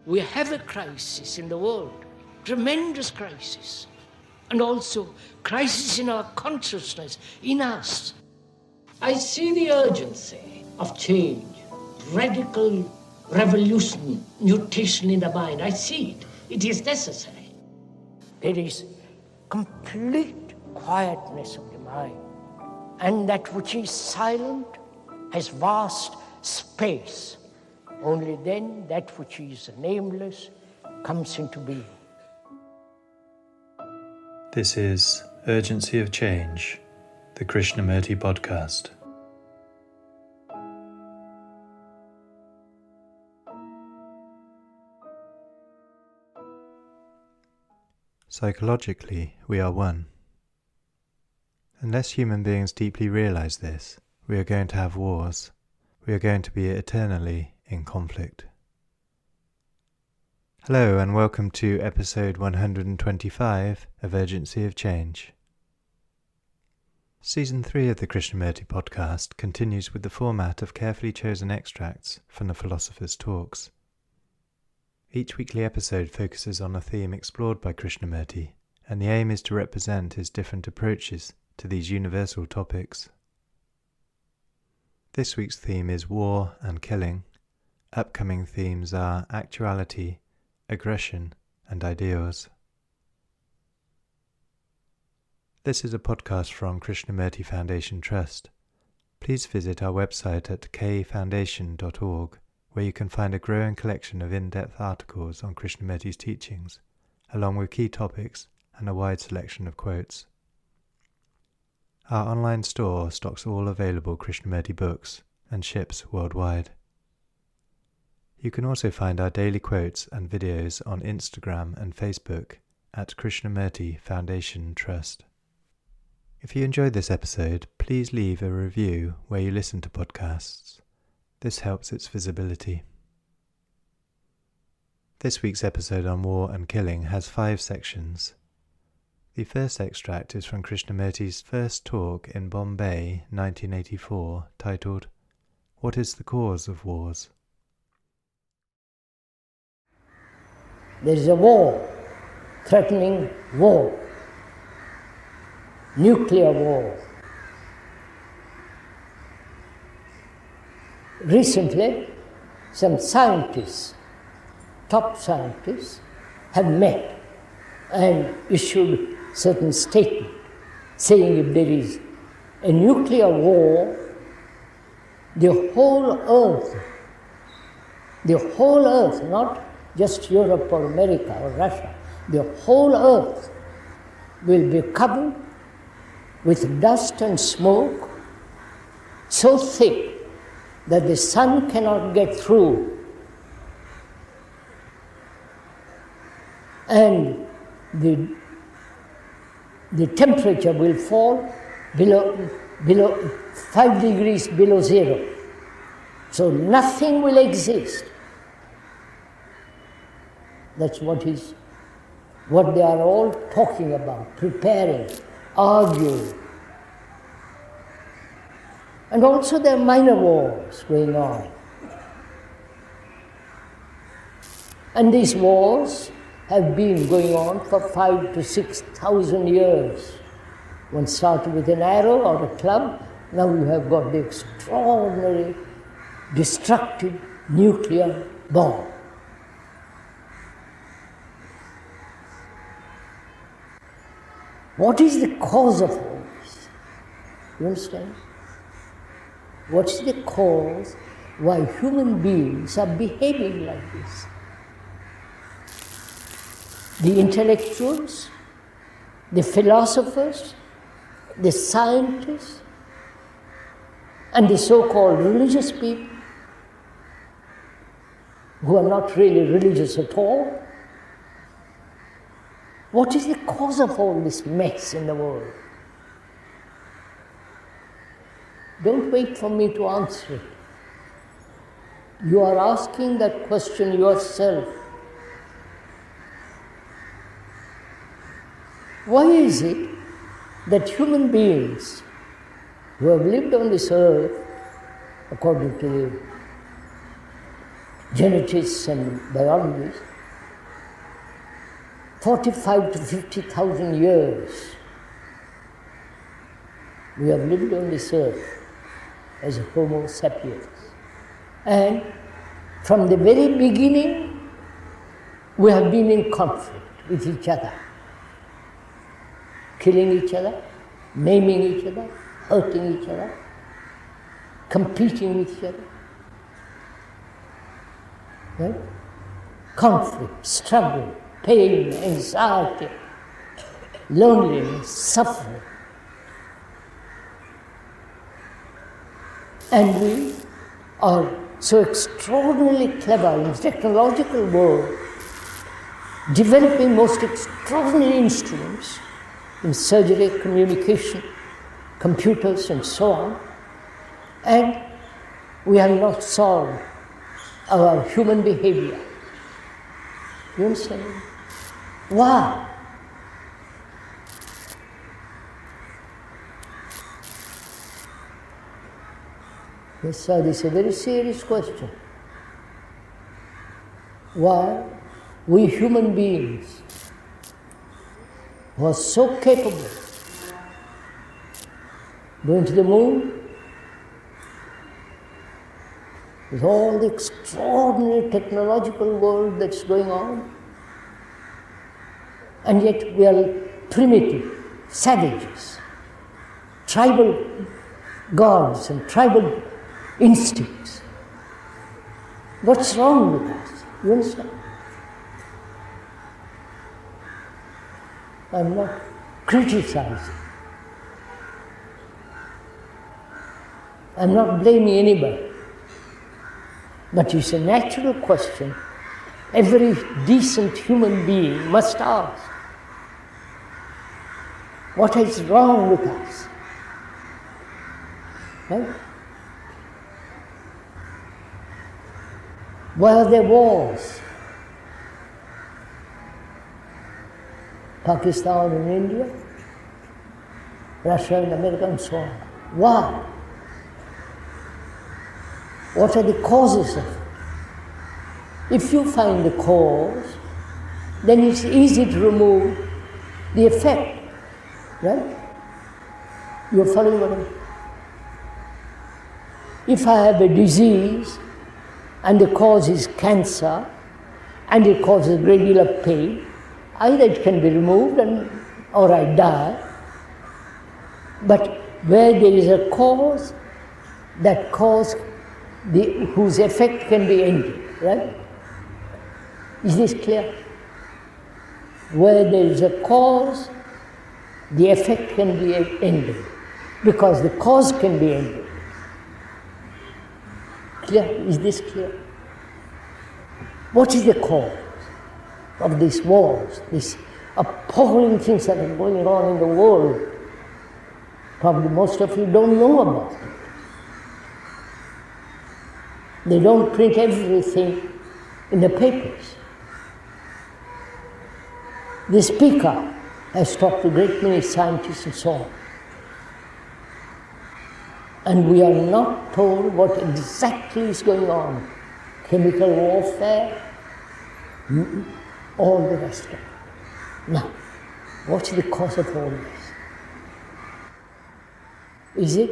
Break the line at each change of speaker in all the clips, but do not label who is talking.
We have a crisis in the world, tremendous crisis, and also crisis in our consciousness, in us. I see the urgency of change, radical revolution, mutation in the mind. I see it. It is necessary. There is complete quietness of the mind, and that which is silent has vast space. Only then that which is nameless comes into being.
This is Urgency of Change, the Krishnamurti podcast. Psychologically, we are one. Unless human beings deeply realize this, we are going to have wars. We are going to be eternally in conflict. Hello and welcome to episode 125 of Urgency of Change. Season 3 of the Krishnamurti podcast continues with the format of carefully chosen extracts from the philosopher's talks. Each weekly episode focuses on a theme explored by Krishnamurti, and the aim is to represent his different approaches to these universal topics. This week's theme is war and killing. Upcoming themes are actuality, aggression, and ideals. This is a podcast from Krishnamurti Foundation Trust. Please visit our website at kfoundation.org, where you can find a growing collection of in-depth articles on Krishnamurti's teachings, along with key topics and a wide selection of quotes. Our online store stocks all available Krishnamurti books and ships worldwide. You can also find our daily quotes and videos on Instagram and Facebook at Krishnamurti Foundation Trust. If you enjoyed this episode, please leave a review where you listen to podcasts. This helps its visibility. This week's episode on war and killing has 5 sections. The first extract is from Krishnamurti's first talk in Bombay, 1984, titled, "What is the Cause of Wars?"
There is a war, threatening war, nuclear war. Recently, some scientists, top scientists, have met and issued certain statement saying if there is a nuclear war, the whole earth, not just Europe or America or Russia, the whole earth will be covered with dust and smoke so thick that the sun cannot get through. And the temperature will fall below 5 degrees below zero. So nothing will exist. That's what they are all talking about, preparing, arguing. And also there are minor wars going on. And these wars have been going on for 5,000 to 6,000 years. One started with an arrow or a club, now you have got the extraordinary, destructive nuclear bomb. What is the cause of all this? You understand? What's the cause why human beings are behaving like this? The intellectuals, the philosophers, the scientists, and the so-called religious people, who are not really religious at all. What is the cause of all this mess in the world? Don't wait for me to answer it. You are asking that question yourself. Why is it that human beings who have lived on this earth, according to the geneticists and biologists, 45 to 50,000 years we have lived on this earth as a Homo sapiens. And from the very beginning, we have been in conflict with each other, killing each other, maiming each other, hurting each other, competing with each other. Right? Conflict, struggle, pain, anxiety, loneliness, suffering. And we are so extraordinarily clever in the technological world, developing most extraordinary instruments in surgery, communication, computers, and so on. And we have not solved our human behavior. You understand? Why? Yes, sir, this is a very serious question. Why we human beings who are so capable going to the moon with all the extraordinary technological world that's going on, and yet we are primitive, savages, tribal gods and tribal instincts. What's wrong with us? You understand? I'm not criticizing. I'm not blaming anybody. But it's a natural question every decent human being must ask. What is wrong with us? Right? Why are there wars? Pakistan and India, Russia and America and so on. Why? What are the causes of it? If you find the cause, then it's easy to remove the effect, right? You're following what I mean? If I have a disease and the cause is cancer and it causes a great deal of pain, either it can be removed or I die. But where there is a cause, that cause whose effect can be ended, right? Is this clear? Where there is a cause, the effect can be ended, because the cause can be ended. Clear? Is this clear? What is the cause of these wars, these appalling things that are going on in the world? Probably most of you don't know about it. They don't print everything in the papers. The speaker has talked to a great many scientists and so on. And we are not told what exactly is going on. Chemical warfare, all the rest of it. Now, what's the cause of all this? Is it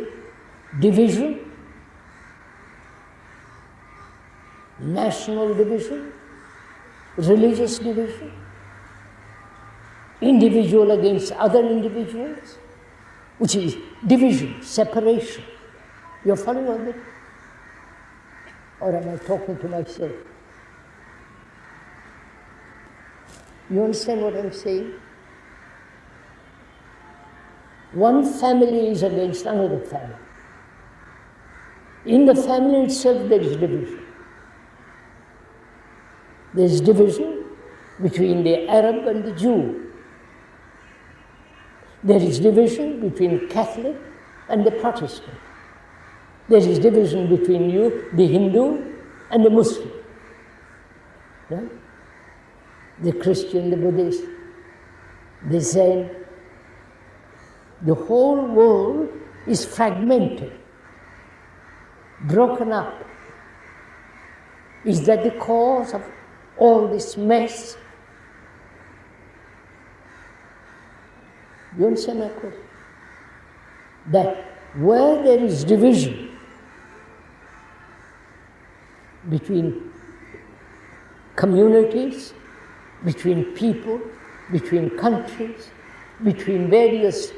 division? National division? Religious division? Individual against other individuals? Which is division, separation. You're following on it? Or am I talking to myself? You understand what I'm saying? One family is against another family. In the family itself there is division. There is division between the Arab and the Jew. There is division between Catholic and the Protestant. There is division between you, the Hindu, and the Muslim. Right? The Christian, the Buddhist, the Zen. The whole world is fragmented, broken up Is that the cause of all this mess? You understand my question? That where there is division between communities, between people, between countries, between various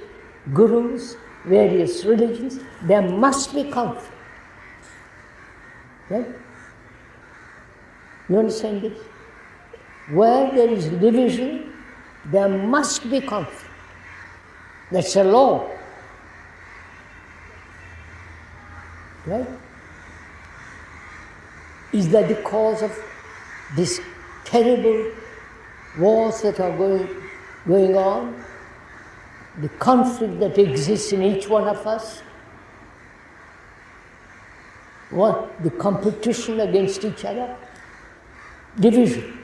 gurus, various religions, there must be conflict. Right? You understand this? Where there is division, there must be conflict. That's a law. Right? Is that the cause of this terrible wars that are going on? The conflict that exists in each one of us? What? The competition against each other? Division.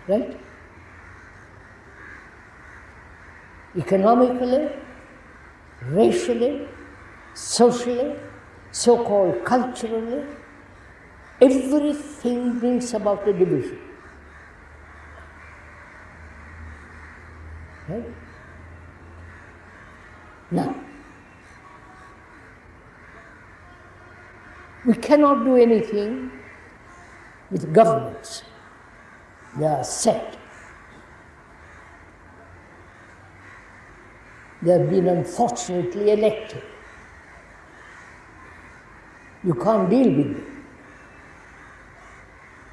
Right? Economically, racially, socially, so-called culturally, everything brings about a division. Right? Now, we cannot do anything with governments. They are set. They have been unfortunately elected. You can't deal with them.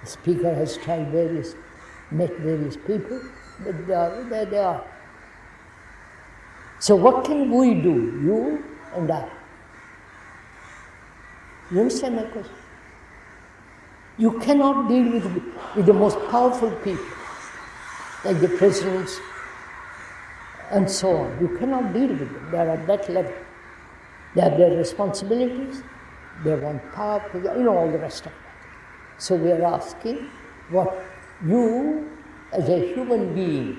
The speaker has tried met various people, but there they are. So what can we do, you and I? You understand my question? You cannot deal with the most powerful people, like the presidents and so on. You cannot deal with them. They are at that level. They have their responsibilities, they want power, all the rest of that. So we are asking what you, as a human being,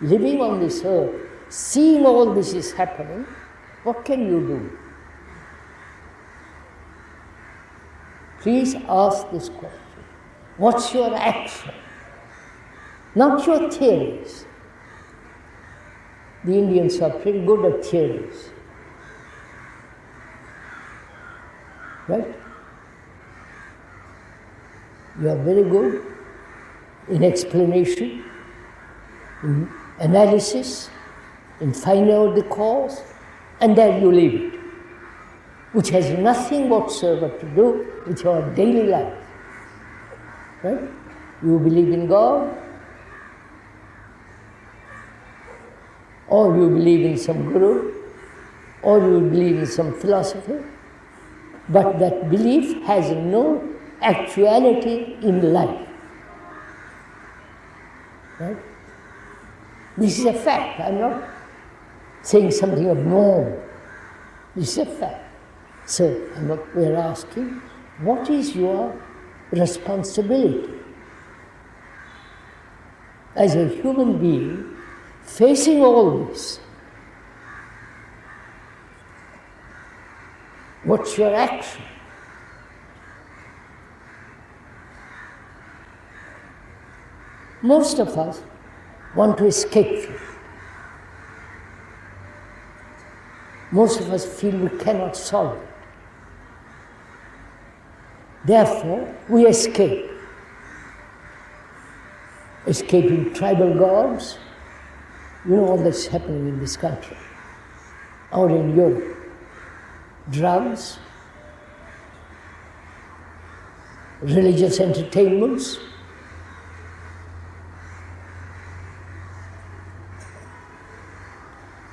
living on this earth, seeing all this is happening, what can you do? Please ask this question. What's your action? Not your theories. The Indians are pretty good at theories. Right? You are very good in explanation, in analysis, in finding out the cause, and there you leave it, which has nothing whatsoever to do with your daily life. Right? You believe in God, or you believe in some guru, or you believe in some philosophy, but that belief has no actuality in life. Right? This is a fact. I'm not saying something abnormal. This is a fact. So we're asking, what is your responsibility as a human being facing all this? What's your action? Most of us want to escape from it. Most of us feel we cannot solve it. Therefore, we escape. Escaping tribal gods. You know all that's happening in this country. Out in Europe. Drugs. Religious entertainments.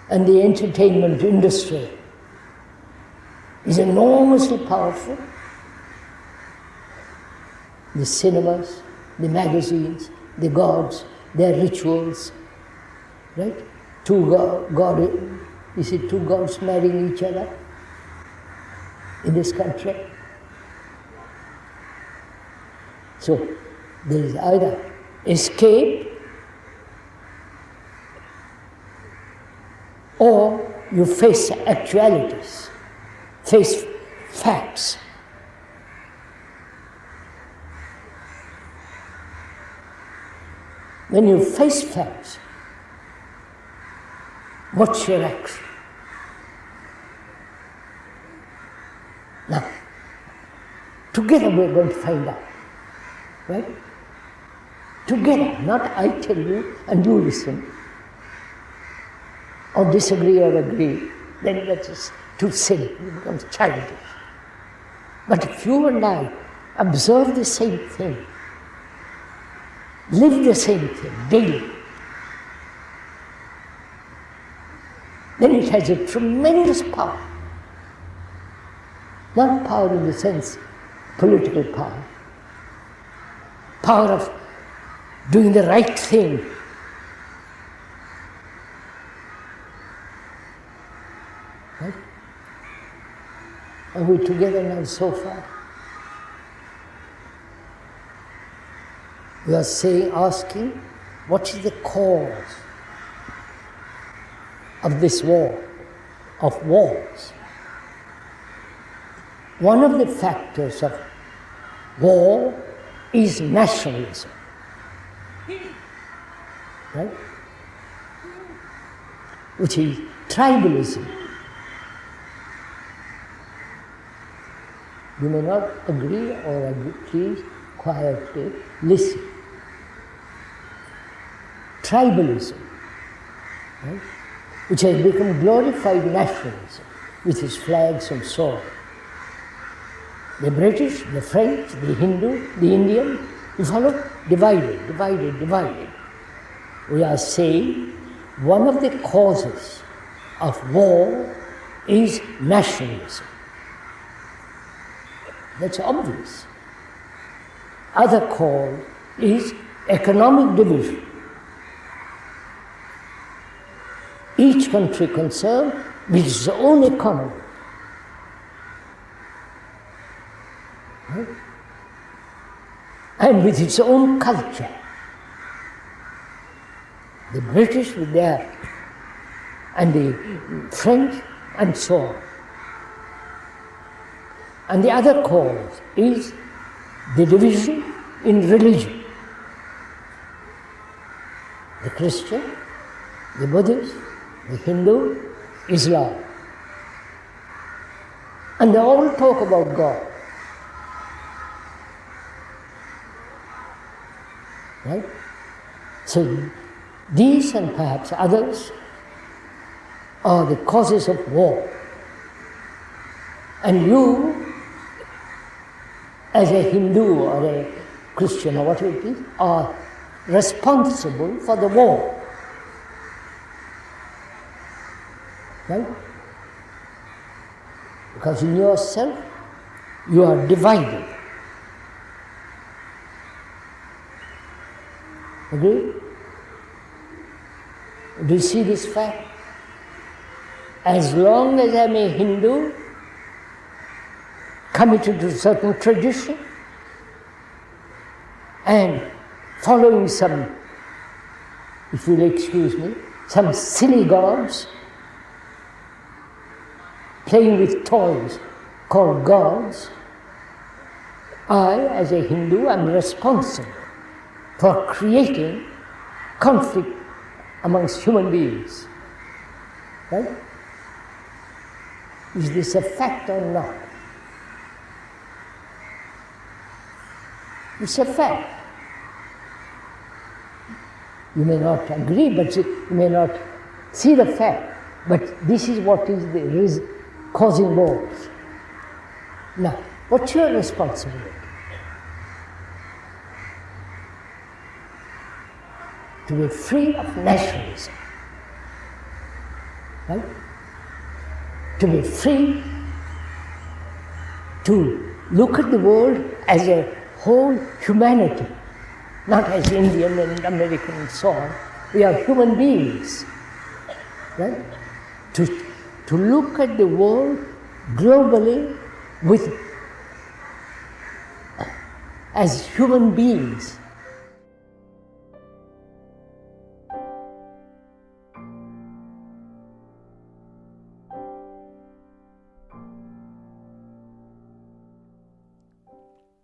And the entertainment industry is enormously powerful. The cinemas, the magazines, the gods, their rituals, right? Two gods marrying each other in this country. So there is either escape or you face actualities, face facts. when you face facts, what's your action? Now, together we're going to find out, right? Together, not I tell you and you listen, or disagree or agree, then that is too silly, it becomes childish. But if you and I observe the same thing, live the same thing daily, then it has a tremendous power. Not power in the sense, political power. Power of doing the right thing. Right? Are we together now so far? We are asking, what is the cause of this war, of wars? One of the factors of war is nationalism. Right? Which is tribalism. You may not agree or agree, please quietly listen. Tribalism, right? Which has become glorified nationalism with its flags and so on. The British, the French, the Hindu, the Indian, you follow? Divided, divided, divided. We are saying one of the causes of war is nationalism. That's obvious. Other cause is economic division. Each country concerned with its own economy. Right? And with its own culture. The British with their, and the French, and so on. And the other cause is the division in religion. The Christian, the Buddhist, the Hindu, Islam. And they all talk about God. Right? So these and perhaps others are the causes of war. And you, as a Hindu or a Christian or whatever it is, are responsible for the war. Right? Because in yourself, you are divided. Agree? Do you see this fact? As long as I'm a Hindu, committed to a certain tradition, and following some, if you'll excuse me, some silly gods, playing with toys called gods, I, as a Hindu, am responsible for creating conflict amongst human beings. Right? Is this a fact or not? It's a fact. You may not agree, but you may not see the fact, but this is what is causing wars. Now, what's your responsibility? To be free of nationalism. Right? To be free to look at the world as a whole humanity, not as Indian and American and so on. We are human beings. Right? To look at the world globally as human beings.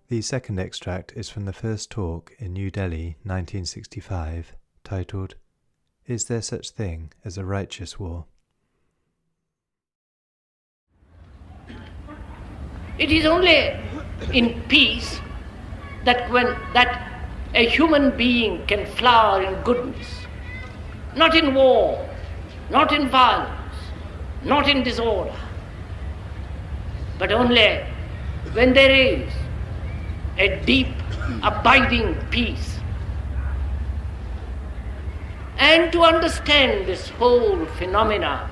The second extract is from the first talk in New Delhi, 1965, titled, Is There Such Thing as a Righteous War?
It is only in peace that a human being can flower in goodness, not in war, not in violence, not in disorder, but only when there is a deep, abiding peace. And to understand this whole phenomena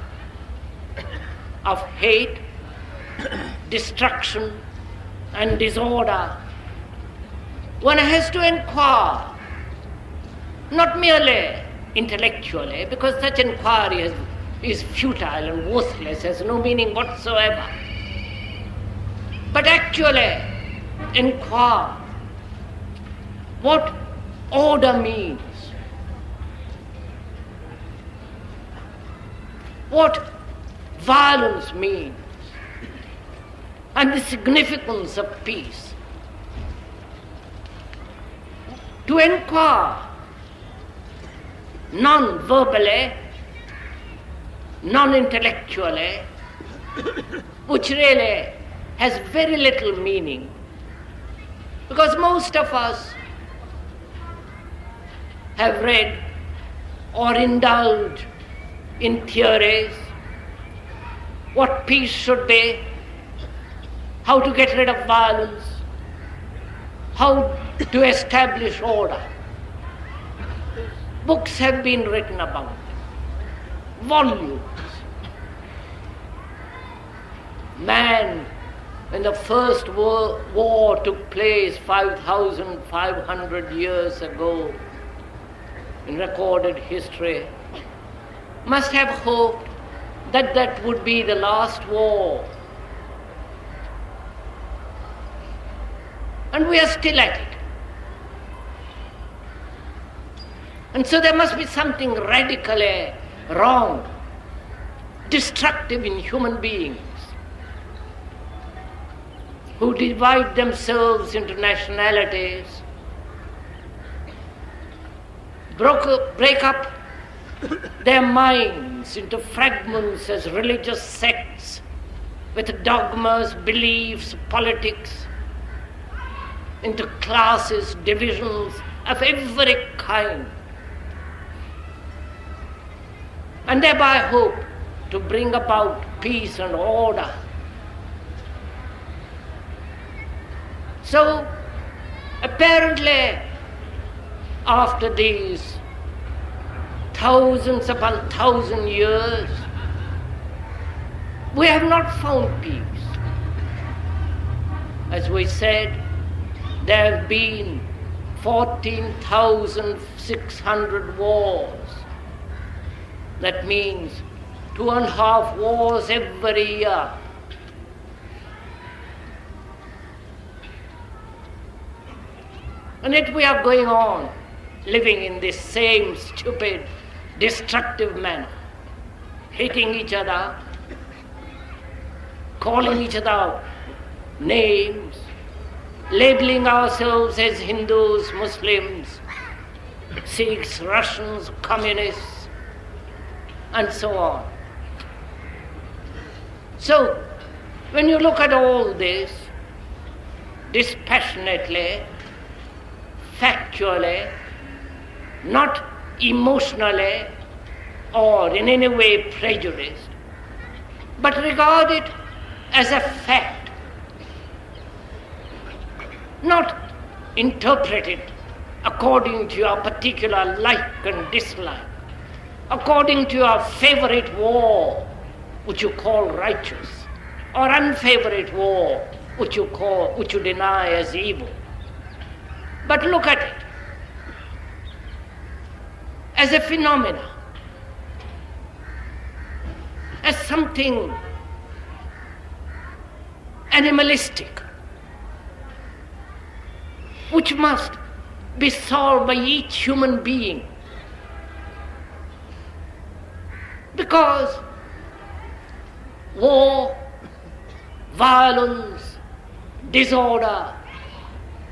of hate, destruction, and disorder, one has to inquire, not merely intellectually, because such inquiry is futile and worthless, has no meaning whatsoever, but actually inquire what order means, what violence means, and the significance of peace. To inquire non-verbally, non-intellectually, which really has very little meaning, because most of us have read or indulged in theories, what peace should be, how to get rid of violence, how to establish order. Books have been written about it, volumes. Man, when the first war took place 5,500 years ago in recorded history, must have hoped that that would be the last war. And we are still at it. And so there must be something radically wrong, destructive in human beings who divide themselves into nationalities, break up their minds into fragments as religious sects with dogmas, beliefs, politics, into classes, divisions of every kind, and thereby hope to bring about peace and order. So, apparently, after these thousands upon thousand years, we have not found peace. As we said, there have been 14,600 wars. That means 2.5 wars every year. And yet we are going on living in this same stupid, destructive manner, hating each other, calling each other names, labeling ourselves as Hindus, Muslims, Sikhs, Russians, communists, and so on. So, when you look at all this dispassionately, factually, not emotionally or in any way prejudiced, but regard it as a fact, not interpret it according to your particular like and dislike, according to your favorite war, which you call righteous, or unfavorite war, which you deny as evil. But look at it as a phenomenon, as something animalistic, which must be solved by each human being. Because war, violence, disorder,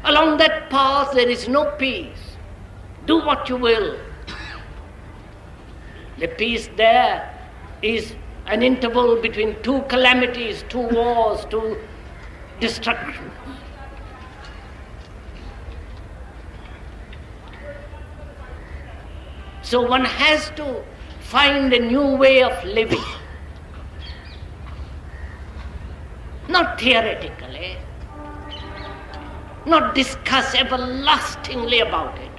along that path there is no peace. Do what you will, The peace there is an interval between two calamities, two wars, two destructions. So one has to find a new way of living. Not theoretically, not discuss everlastingly about it,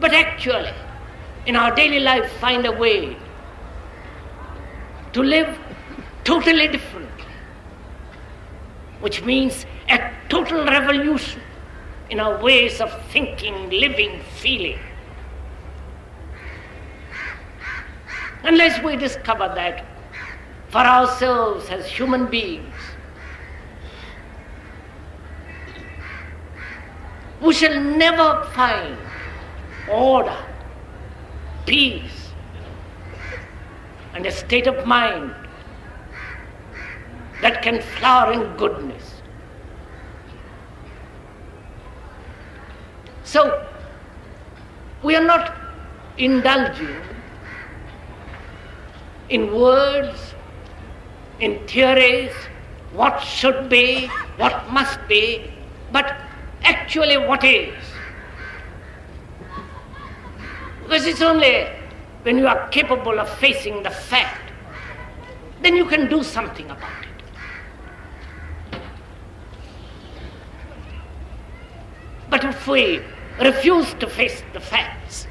but actually, in our daily life, find a way to live totally differently, which means a total revolution in our ways of thinking, living, feeling. Unless we discover that for ourselves as human beings, we shall never find order, peace, and a state of mind that can flower in goodness. So, we are not indulging in words, in theories, what should be, what must be, but actually what is. Because it's only when you are capable of facing the fact, then you can do something about it. But if we refuse to face the facts,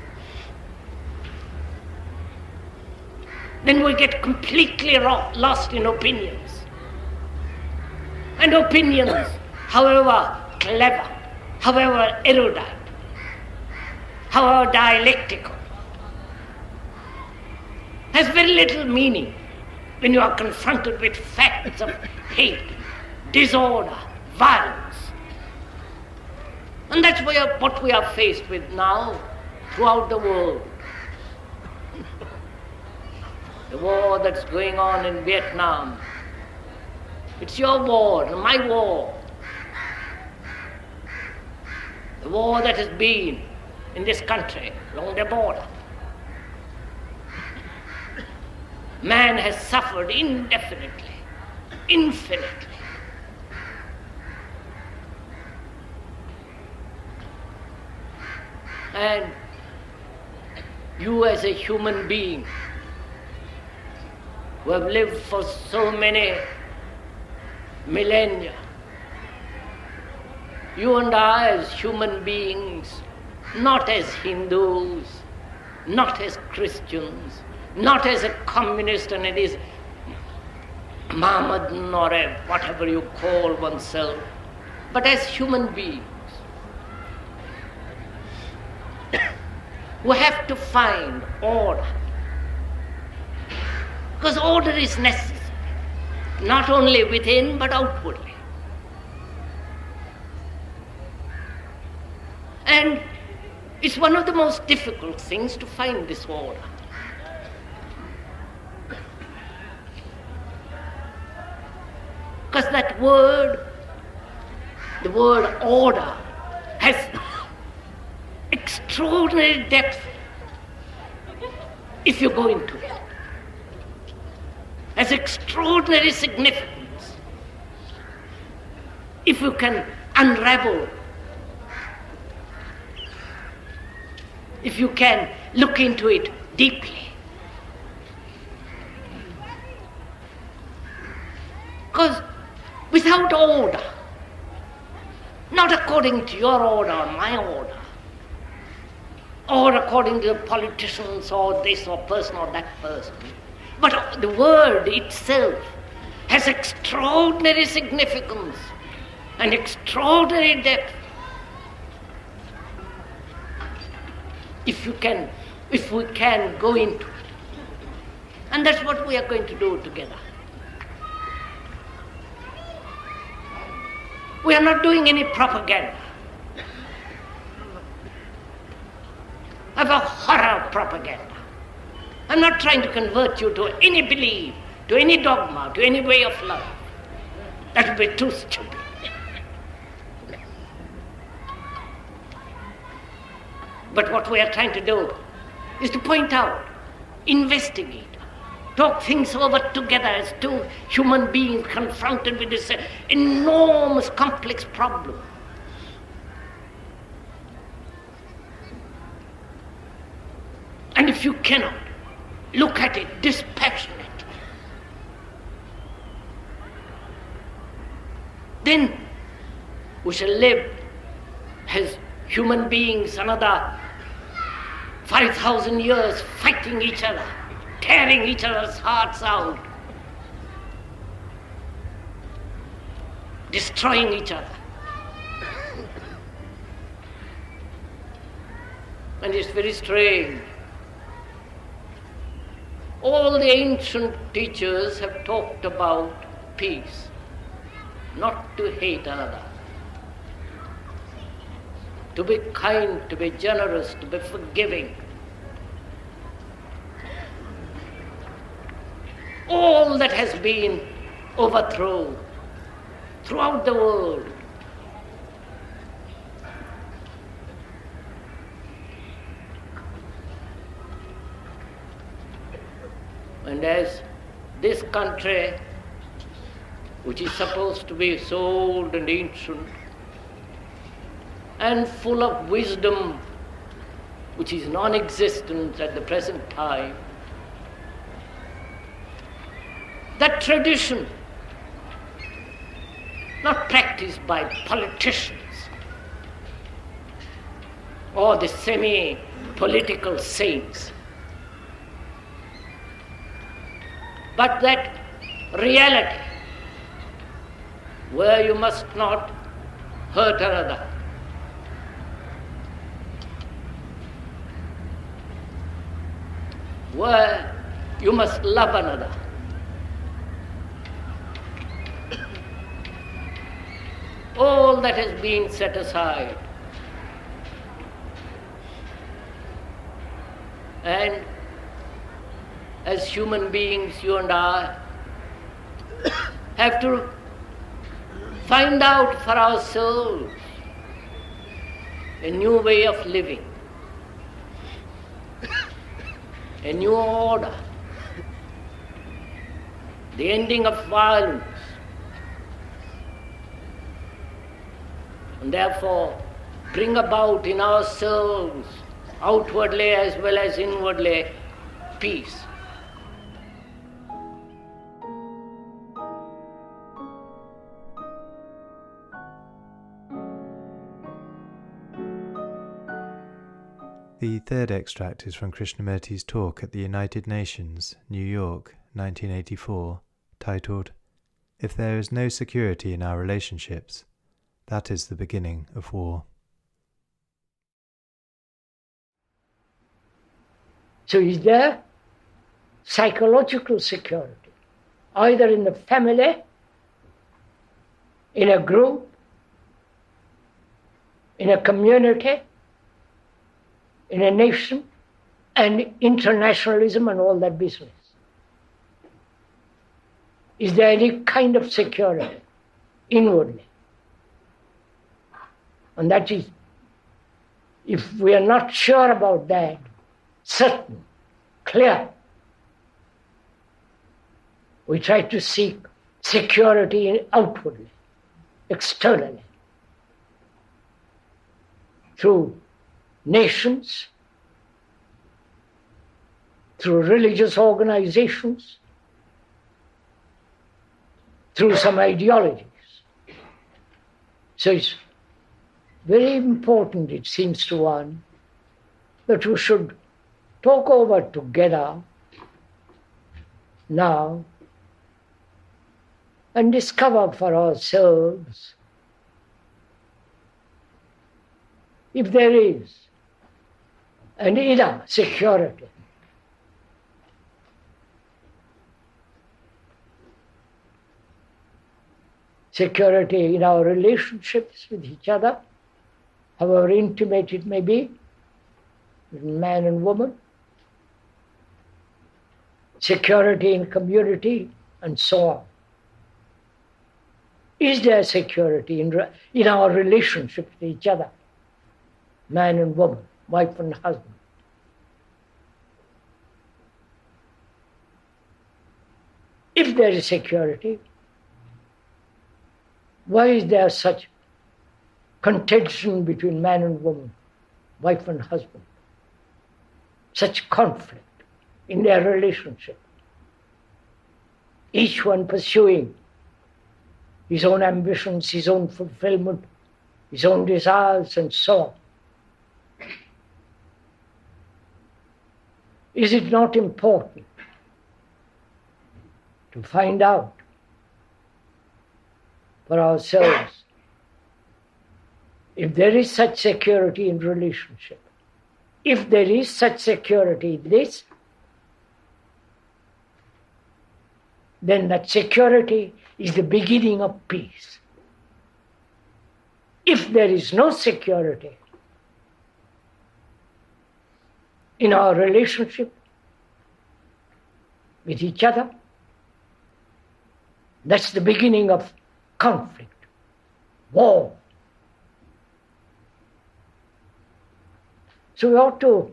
then we get completely lost in opinions. And opinions, however clever, however erudite, however dialectical, has very little meaning when you are confronted with facts of hate, disorder, violence. And that's what we are faced with now throughout the world. The war that's going on in Vietnam, it's your war and my war. The war that has been in this country along the border. Man has suffered indefinitely, infinitely. And you as a human being who have lived for so many millennia, you and I as human beings, not as Hindus, not as Christians, not as a communist and it is Mohammedan or a whatever you call oneself, but as human beings, we have to find order. Because order is necessary, not only within but outwardly. And it's one of the most difficult things to find this order. Because that word, the word order, has extraordinary depth if you go into it. Has extraordinary significance if you can unravel, if you can look into it deeply. Because without order, not according to your order or my order, or according to the politicians or this or person or that person, but the word itself has extraordinary significance and extraordinary depth. If we can go into it. And that's what we are going to do together. We are not doing any propaganda. I have a horror of propaganda. I'm not trying to convert you to any belief, to any dogma, to any way of life. That would be too stupid. But what we are trying to do is to point out, investigate, talk things over together as two human beings confronted with this enormous complex problem. And if you cannot look at it dispassionately, then we shall live as human beings another 5,000 years fighting each other, tearing each other's hearts out, destroying each other. And it's very strange. All the ancient teachers have talked about peace, not to hate another, to be kind, to be generous, to be forgiving. All that has been overthrown throughout the world. And as this country, which is supposed to be so old and ancient and full of wisdom, which is non-existent at the present time, that tradition, not practiced by politicians or the semi-political saints, but that reality where you must not hurt another, where you must love another, all that has been set aside. And as human beings, you and I have to find out for ourselves a new way of living, a new order, the ending of violence, and therefore bring about in ourselves, outwardly as well as inwardly, peace.
The third extract is from Krishnamurti's talk at the United Nations, New York, 1984, titled, "If there is no security in our relationships, that is the beginning of war."
So is there psychological security, either in the family, in a group, in a community, in a nation, and internationalism and all that business? Is there any kind of security inwardly? And that is, if we are not sure about that, certain, clear, we try to seek security outwardly, externally, through nations, through religious organizations, through some ideologies. So it's very important, it seems to one, that we should talk over together now and discover for ourselves if there is an inner security. Security in our relationships with each other, however intimate it may be, between man and woman. Security in community, and so on. Is there security in our relationships with each other, man and woman, wife and husband? If there is security, why is there such contention between man and woman, wife and husband? Such conflict in their relationship. Each one pursuing his own ambitions, his own fulfillment, his own desires, and so on. Is it not important to find out for ourselves if there is such security in relationship? If there is such security in this, then that security is the beginning of peace. If there is no security in our relationship with each other, that's the beginning of conflict, war. So we ought to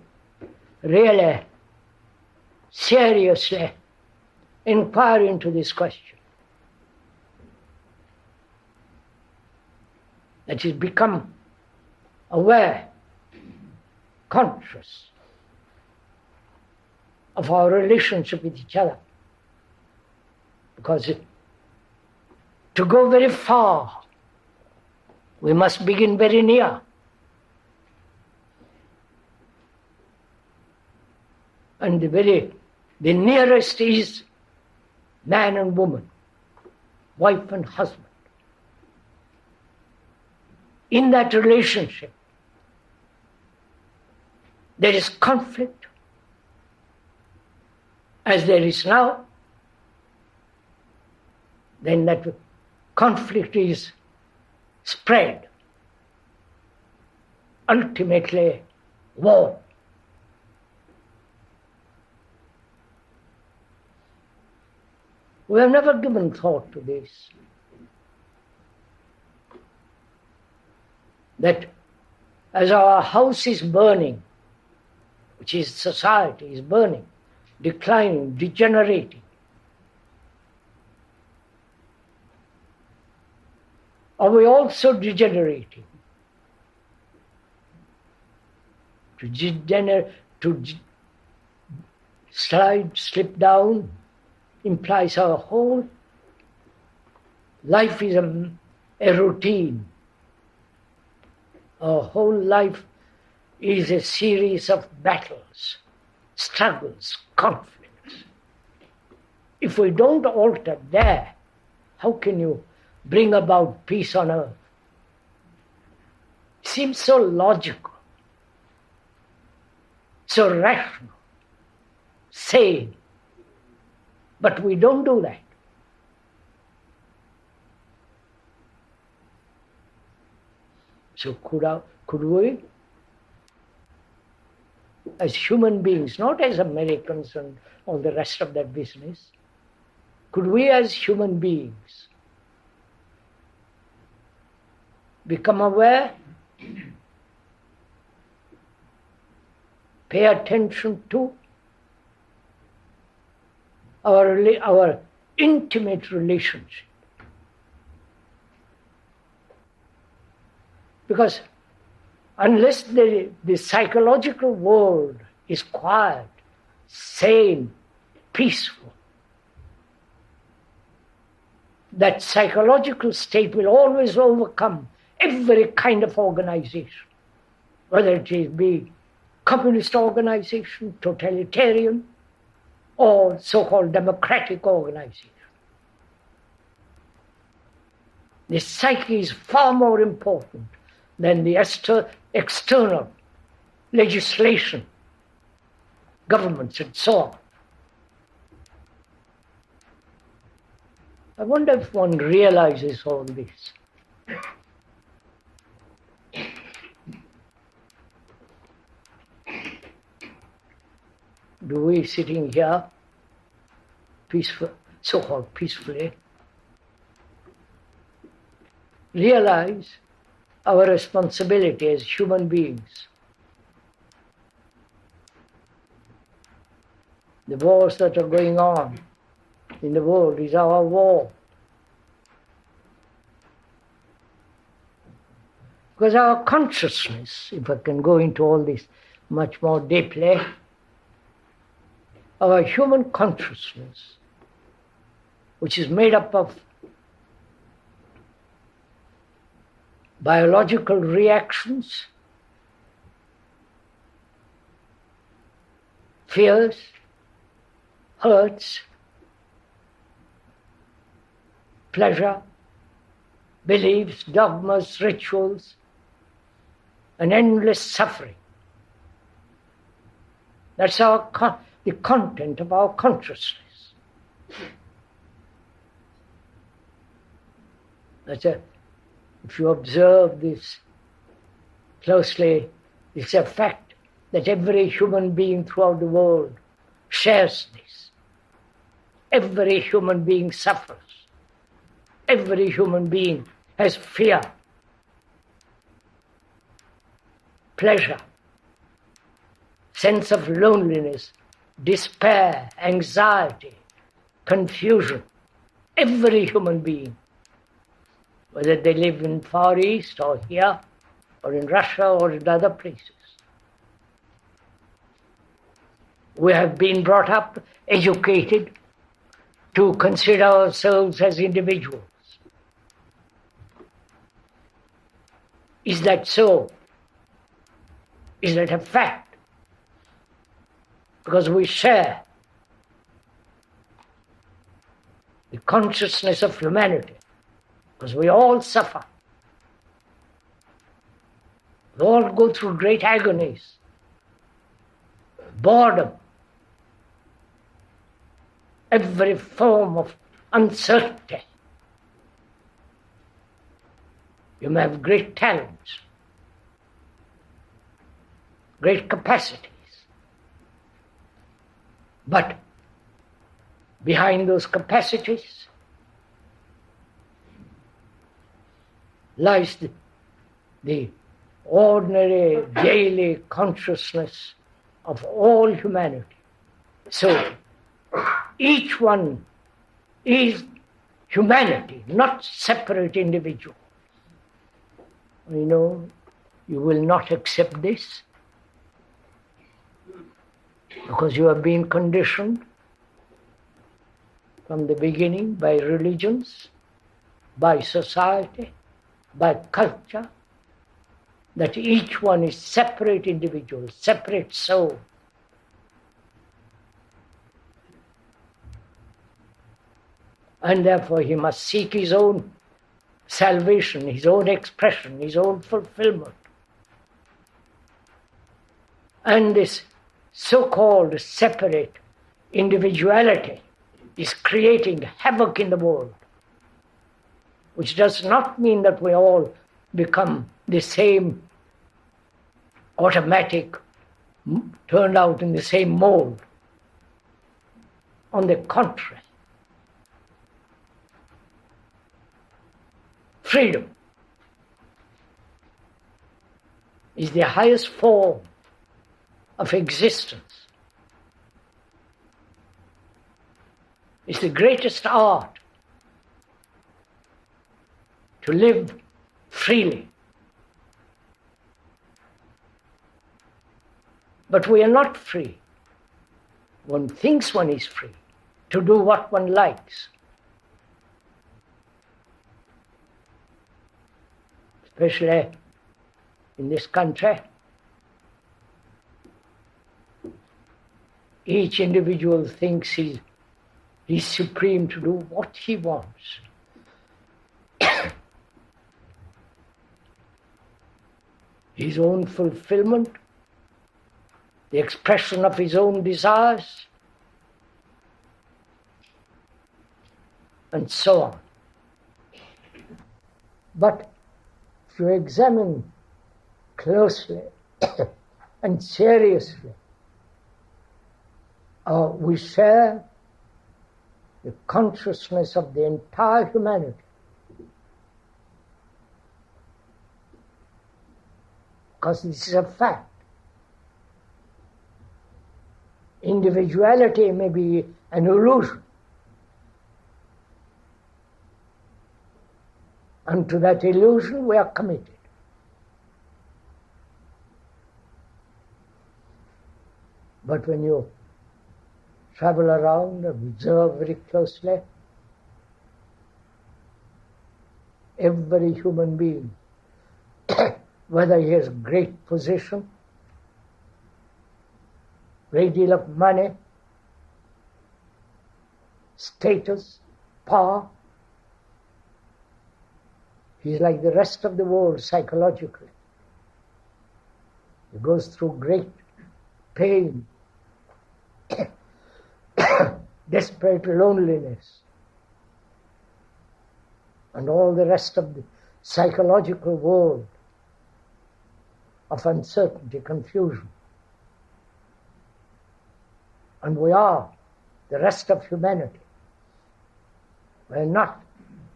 really, seriously inquire into this question. That is, become aware, conscious of our relationship with each other. Because to go very far, we must begin very near. And the nearest is man and woman, wife and husband. In that relationship, there is conflict, as there is now. Then that conflict is spread, ultimately war. We have never given thought to this. That as our house is burning, which is society is burning, declining, degenerating, are we also degenerating? To slip down, implies our whole life is a routine. Our whole life is a series of battles, struggles, conflicts. If we don't alter there, how can you bring about peace on earth? It seems so logical, so rational, sane. But we don't do that. So could we, as human beings, not as Americans and all the rest of that business, could we as human beings become aware, pay attention to our intimate relationship? Because unless the psychological world is quiet, sane, peaceful, that psychological state will always overcome every kind of organization, whether it be communist organization, totalitarian, or so-called democratic organization. The psyche is far more important than the external legislation, governments, and so on. I wonder if one realizes all this. Do we, sitting here, so-called peacefully, realize our responsibility as human beings? The wars that are going on, in the world is our war. Because our consciousness, if I can go into all this much more deeply, our human consciousness, which is made up of biological reactions, fears, hurts, pleasure, beliefs, dogmas, rituals, and endless suffering. That's the content of our consciousness. If you observe this closely, it's a fact that every human being throughout the world shares this. Every human being suffers. Every human being has fear, pleasure, sense of loneliness, despair, anxiety, confusion. Every human being, whether they live in Far East or here or in Russia or in other places. We have been brought up, educated to consider ourselves as individuals. Is that so? Is that a fact? Because we share the consciousness of humanity, because we all suffer. We all go through great agonies, boredom, every form of uncertainty. You may have great talents, great capacities, but behind those capacities lies the ordinary daily consciousness of all humanity. So each one is humanity, not separate individual. You know, you will not accept this because you have been conditioned from the beginning by religions, by society, by culture, that each one is separate individual, separate soul. And therefore he must seek his own salvation, his own expression, his own fulfillment. And this so-called separate individuality is creating havoc in the world, which does not mean that we all become the same automatic, turned out in the same mold. On the contrary, freedom is the highest form of existence. It's the greatest art to live freely. But we are not free. One thinks one is free to do what one likes. Especially in this country, each individual thinks he's supreme to do what he wants. His own fulfillment, the expression of his own desires, and so on. But if you examine closely and seriously, we share the consciousness of the entire humanity. Because this is a fact. Individuality may be an illusion, And to that illusion we are committed. But when you travel around, observe very closely, every human being, whether he has great position, great deal of money, status, power, he is like the rest of the world psychologically. He goes through great pain, desperate loneliness, and all the rest of the psychological world of uncertainty, confusion. And we are the rest of humanity. We're not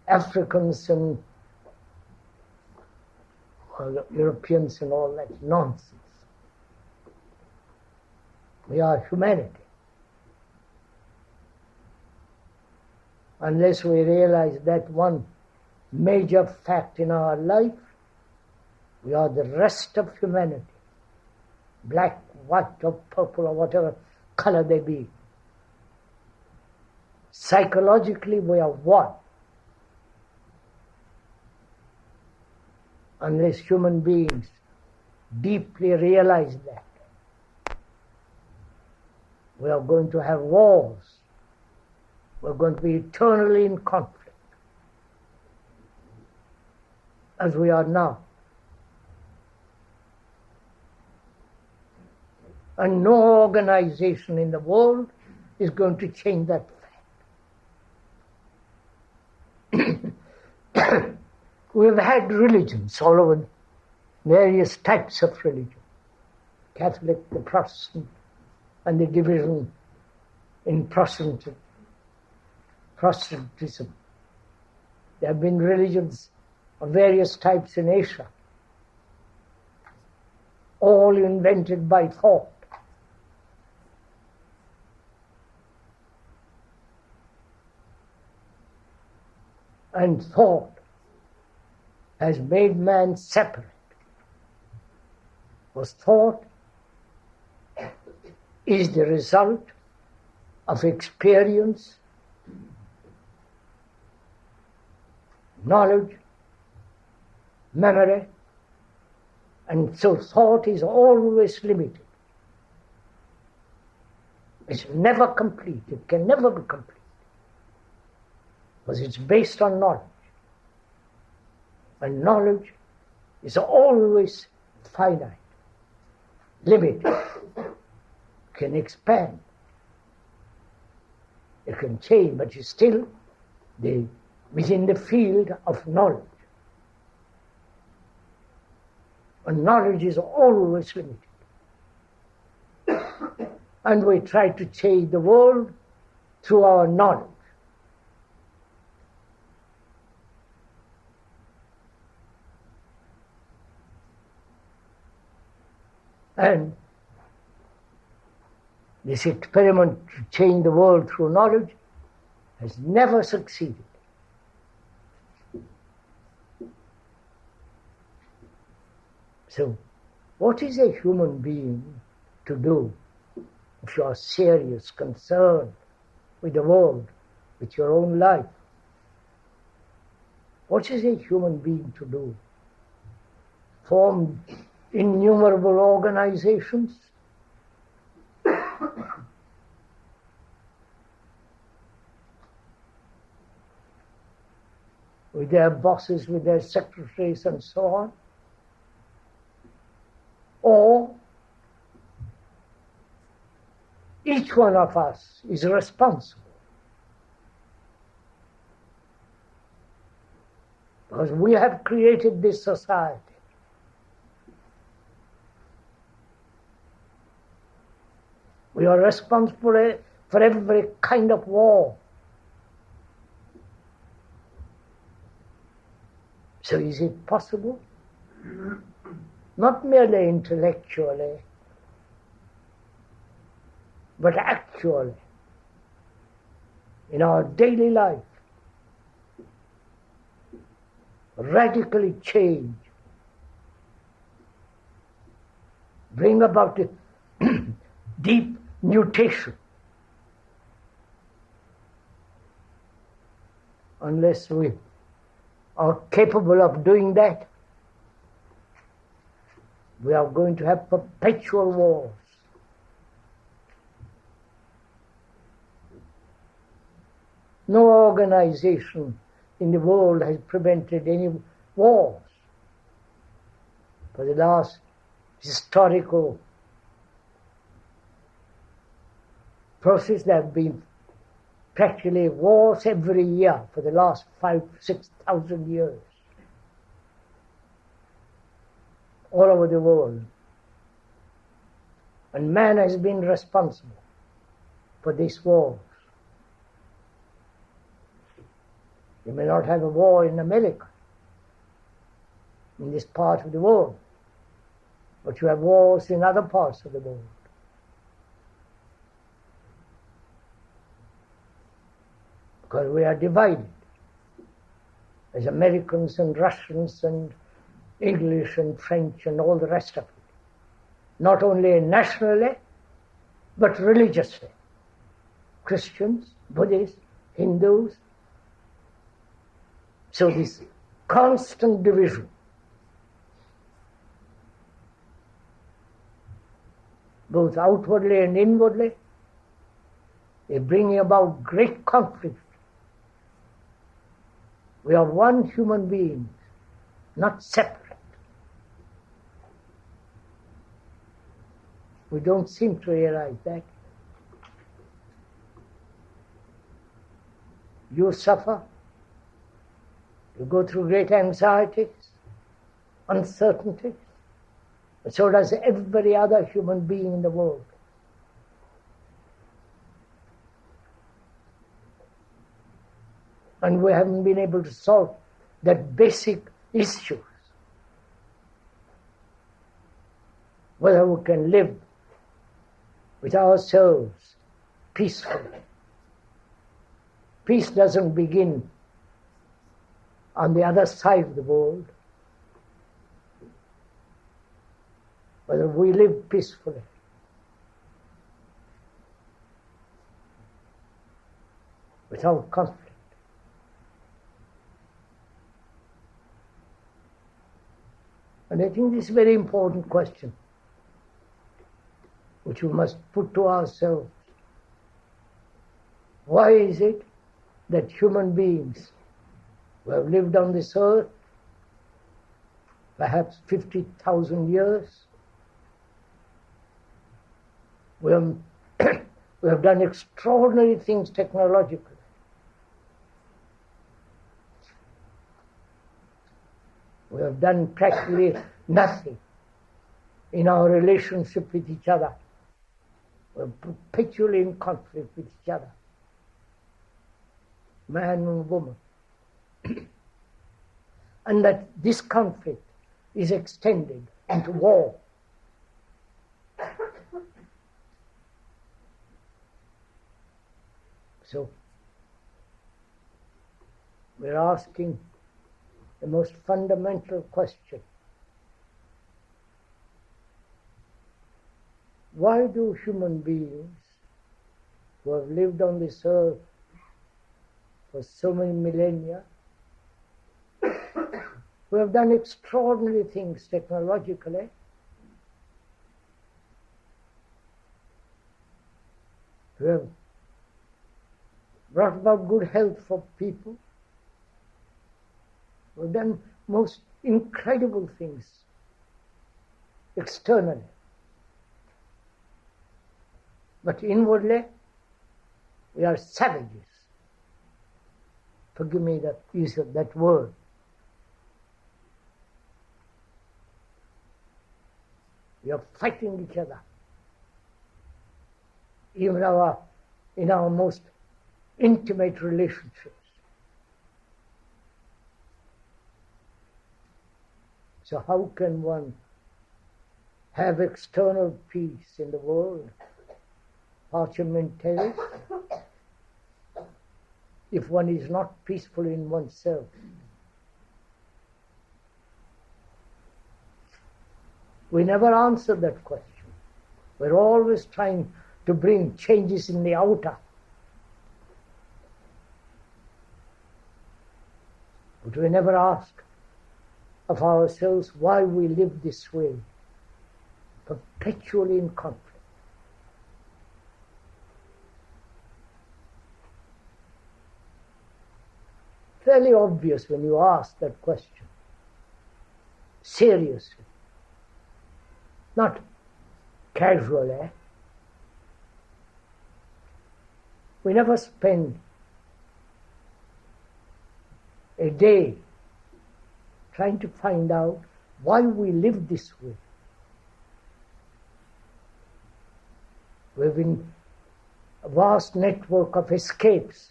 Africans and Europeans and all that nonsense. We are humanity. Unless we realize that one major fact in our life, we are the rest of humanity. Black, white, or purple, or whatever color they be. Psychologically, we are one. Unless human beings deeply realize that, we are going to have wars. We're going to be eternally in conflict, as we are now. And no organization in the world is going to change that fact. We've had religions all over, various types of religion. Catholic, the Protestant, and the division in Protestantism. There have been religions of various types in Asia, all invented by thought. And thought has made man separate. Because thought is the result of experience, knowledge, memory, and so thought is always limited. It's never complete. It can never be complete. Because it's based on knowledge. And knowledge is always finite, limited. It can expand. It can change, but it's still within the field of knowledge. And knowledge is always limited. And we try to change the world through our knowledge. And this experiment to change the world through knowledge has never succeeded. So, what is a human being to do if you are serious, concerned with the world, with your own life? What is a human being to do? Form innumerable organizations, with their bosses, with their secretaries and so on, or each one of us is responsible. Because we have created this society. We are responsible for every kind of war. So is it possible, not merely intellectually, but actually, in our daily life, radically change, bring about a deep mutation. Unless we are capable of doing that, we are going to have perpetual wars. No organization in the world has prevented any wars. For the last historical process, there have been practically wars every year for the last 5,000-6,000 years, all over the world. And man has been responsible for these wars. You may not have a war in America, in this part of the world, but you have wars in other parts of the world. Because we are divided as Americans and Russians and English and French and all the rest of it. Not only nationally, but religiously. Christians, Buddhists, Hindus. So this constant division, both outwardly and inwardly, is bringing about great conflict. We are one human being, not separate. We don't seem to realize that. You suffer. You go through great anxieties, uncertainties. But so does every other human being in the world. And we haven't been able to solve that basic issues. Whether we can live with ourselves peacefully. Peace doesn't begin on the other side of the world. Whether we live peacefully. Without conflict. And I think this is a very important question, which we must put to ourselves. Why is it that human beings who have lived on this earth perhaps 50,000 years, we have done extraordinary things technologically. We have done practically nothing in our relationship with each other. We are perpetually in conflict with each other, man and woman. And that this conflict is extended into war. So, we're asking the most fundamental question. Why do human beings who have lived on this earth for so many millennia, who have done extraordinary things technologically, who have brought about good health for people, who have done most incredible things externally, but inwardly we are savages. Forgive me the use of that word. We are fighting each other. Even in our most intimate relationships. So how can one have external peace in the world, parliamentary, if one is not peaceful in oneself? We never answer that question. We're always trying to bring changes in the outer. But we never ask of ourselves why we live this way, perpetually in conflict. Fairly obvious when you ask that question, seriously, not casually. We never spend a day trying to find out why we live this way. We've been a vast network of escapes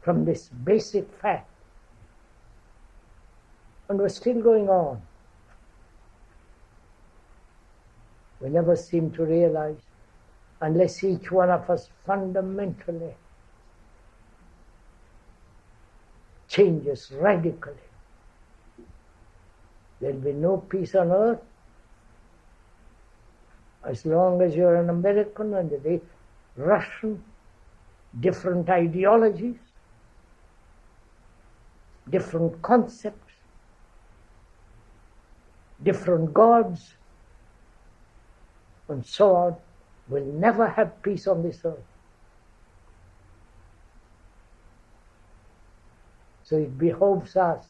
from this basic fact, and we're still going on. We never seem to realize, unless each one of us fundamentally changes radically, there'll be no peace on earth as long as you're an American and a Russian, different ideologies, different concepts, different gods, and so on, will never have peace on this earth. So it behoves us,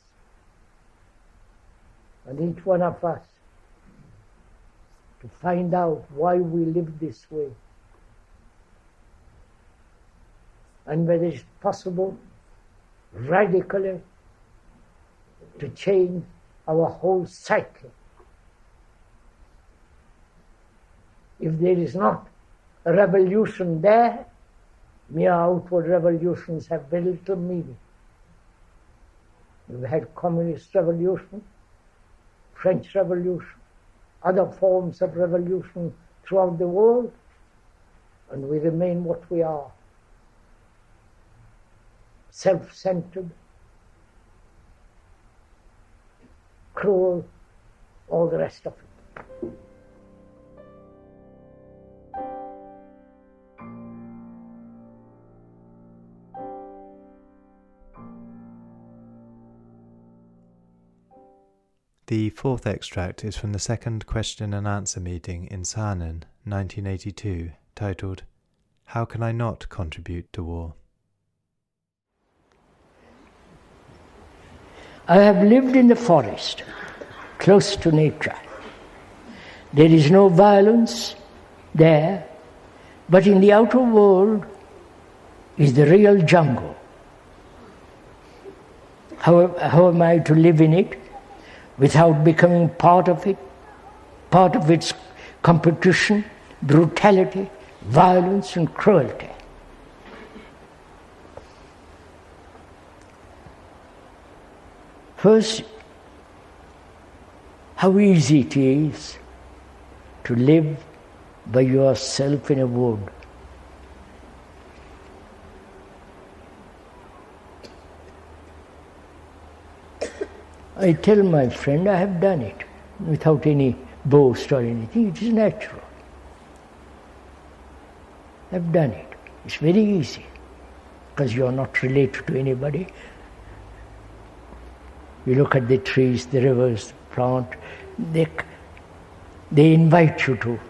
and each one of us, to find out why we live this way, and whether it's possible radically to change our whole psyche. If there is not a revolution there, mere outward revolutions have very little meaning. We've had communist revolution, French revolution, other forms of revolution throughout the world, and we remain what we are. Self-centered, cruel, all the rest of it.
The fourth extract is from the second question and answer meeting in Saanen, 1982, titled, How Can I Not Contribute to War?
I have lived in the forest, close to nature. There is no violence there, but in the outer world is the real jungle. How am I to live in it without becoming part of it, part of its competition, brutality, violence and cruelty? First, how easy it is to live by yourself in a wood. I tell my friend I have done it without any boast or anything. It is natural. I've done it. It's very easy because you're not related to anybody. You look at the trees, the rivers, the plant, they invite you to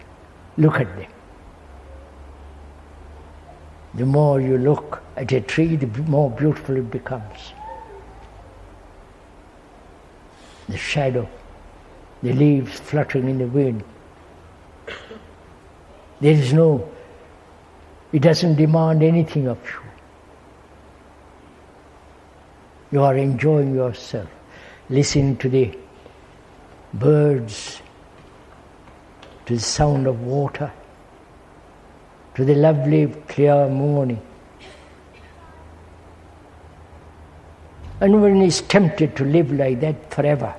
look at them. The more you look at a tree, the more beautiful it becomes. The shadow, the leaves fluttering in the wind. It doesn't demand anything of you. You are enjoying yourself, listening to the birds, to the sound of water, to the lovely clear morning. And one is tempted to live like that forever.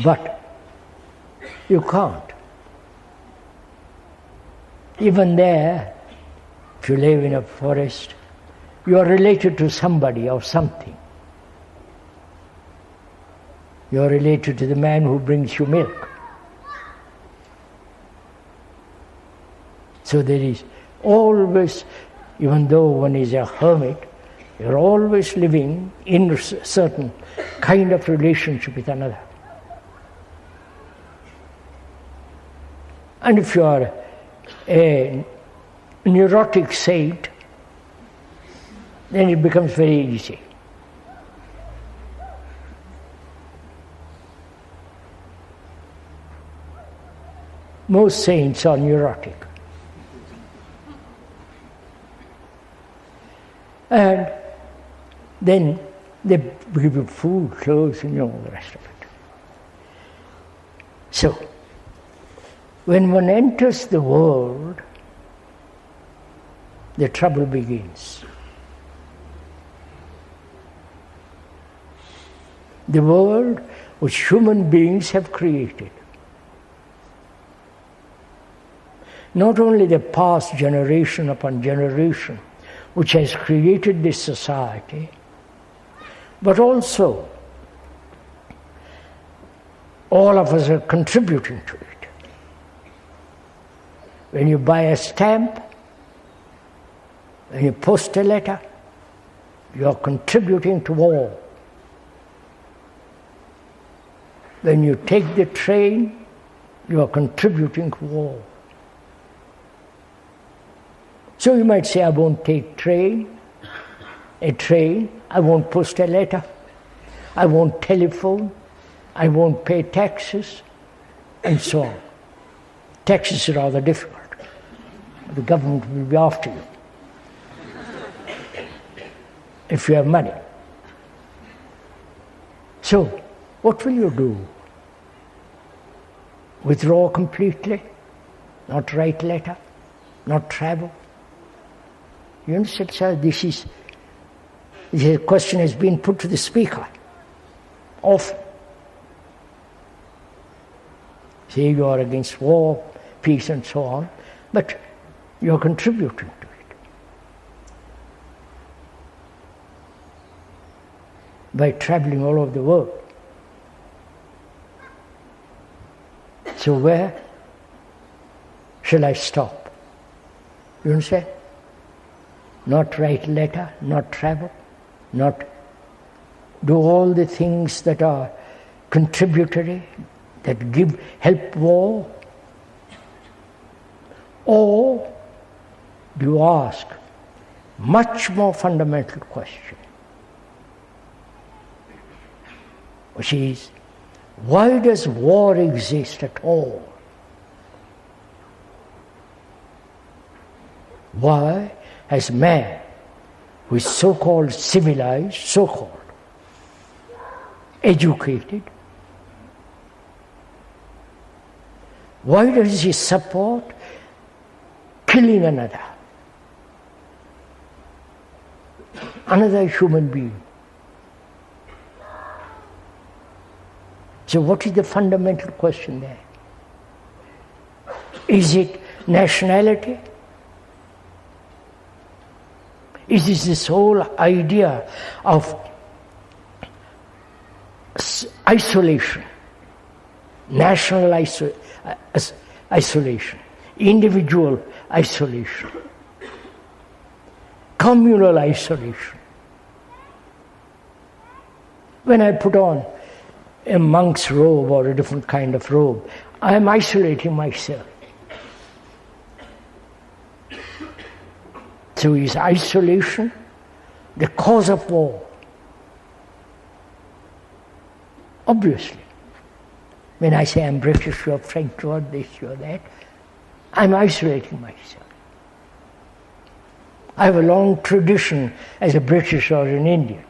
But you can't. Even there, if you live in a forest, you are related to somebody or something. You're related to the man who brings you milk. So there is always, even though one is a hermit, you're always living in a certain kind of relationship with another. And if you are a neurotic saint, then it becomes very easy. Most saints are neurotic. And then they give you food, clothes, and all the rest of it. So, when one enters the world, the trouble begins. The world which human beings have created. Not only the past generation upon generation which has created this society, but also all of us are contributing to it. When you buy a stamp, when you post a letter, you are contributing to war. When you take the train, you are contributing to war. So you might say, I won't take a train, I won't post a letter, I won't telephone, I won't pay taxes, and so on. Taxes are rather difficult. The government will be after you if you have money. So, what will you do? Withdraw completely? Not write letter? Not travel? You understand, sir? This question has been put to the speaker often. Say you are against war, peace, and so on, but you are contributing to it by traveling all over the world. So where shall I stop? You understand? Not write letter, not travel, not do all the things that are contributory, that help war. Or do you ask much more fundamental question, which is, why does war exist at all? Why has man, who is so-called civilized, so-called educated, why does he support killing another human being? So what is the fundamental question there? Is it nationality? Is it this whole idea of isolation, national isolation, individual isolation, communal isolation? When I put on a monk's robe or a different kind of robe, I am isolating myself. So is isolation the cause of war? Obviously. When I say I'm British, you're French, you're this, you're that, I'm isolating myself. I have a long tradition as a British or an Indian.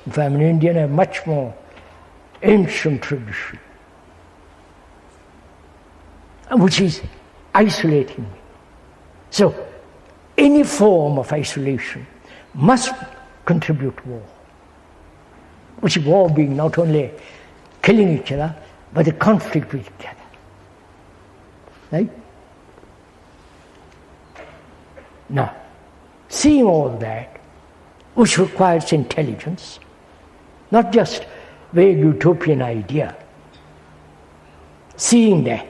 If I'm an Indian, I have much more ancient tradition, which is isolating me. So, any form of isolation must contribute to war. Which war being not only killing each other, but the conflict with each other. Right? Now, seeing all that, which requires intelligence, not just vague utopian idea. Seeing that,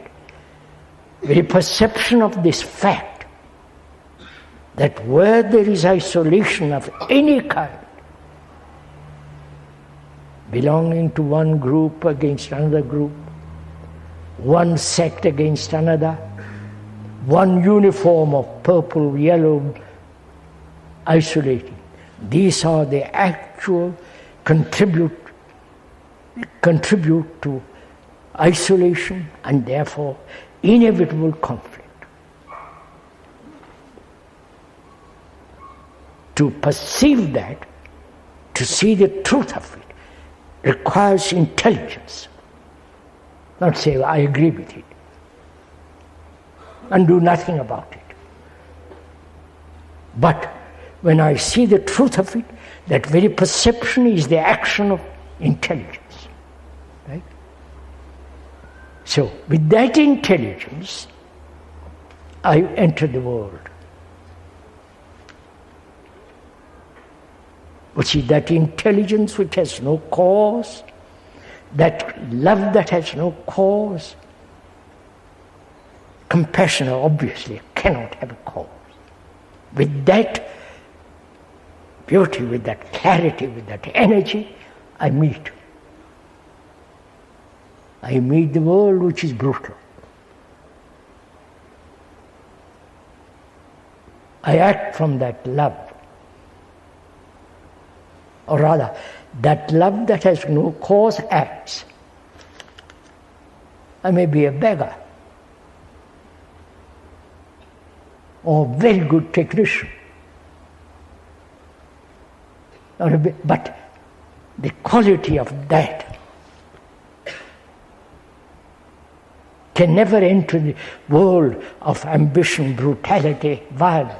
the perception of this fact, that where there is isolation of any kind, belonging to one group against another group, one sect against another, one uniform of purple, yellow, isolating. These are the actual contribute to isolation and therefore inevitable conflict. To perceive that, to see the truth of it, requires intelligence. Not say, I agree with it, and do nothing about it. But when I see the truth of it, that very perception is the action of intelligence. Right? So, with that intelligence, I enter the world. But see, that intelligence which has no cause, that love that has no cause, compassion obviously cannot have a cause. With that beauty, with that clarity, with that energy, I meet. I meet the world which is brutal. I act from that love. Or rather, that love that has no cause acts. I may be a beggar, or a very good technician, but the quality of that can never enter the world of ambition, brutality, violence.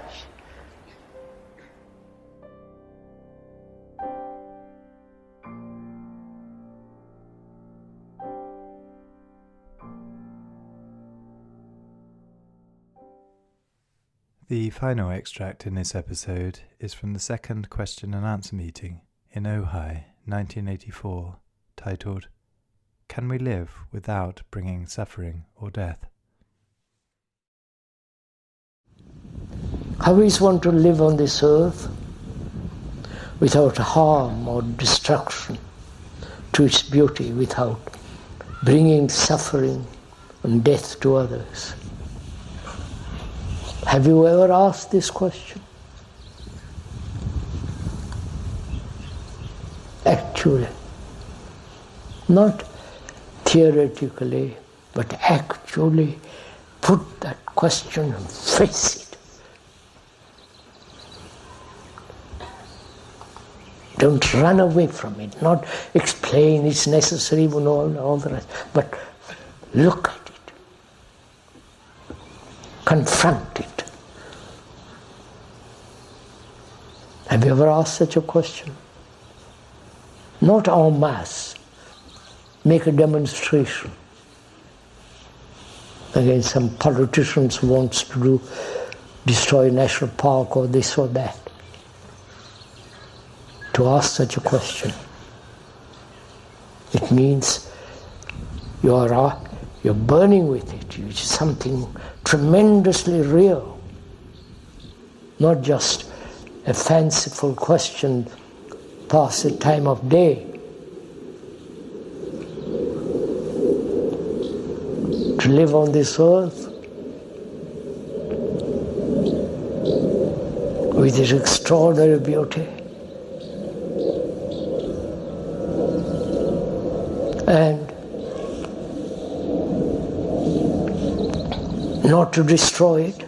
The final extract in this episode is from the second question and answer meeting in Ojai, 1984, titled, Can We Live Without Bringing Suffering or Death?
How is one to live on this earth without harm or destruction to its beauty, without bringing suffering and death to others? Have you ever asked this question? Actually, not theoretically, but actually put that question and face it. Don't run away from it, not explain it's necessary and all the rest, but look at it. Confront it. Have you ever asked such a question? Not en masse. Make a demonstration against some politicians who wants to destroy a national park or this or that. To ask such a question, it means you're burning with it. It's something tremendously real, not just a fanciful question past the time of day. To live on this earth with its extraordinary beauty and not to destroy it,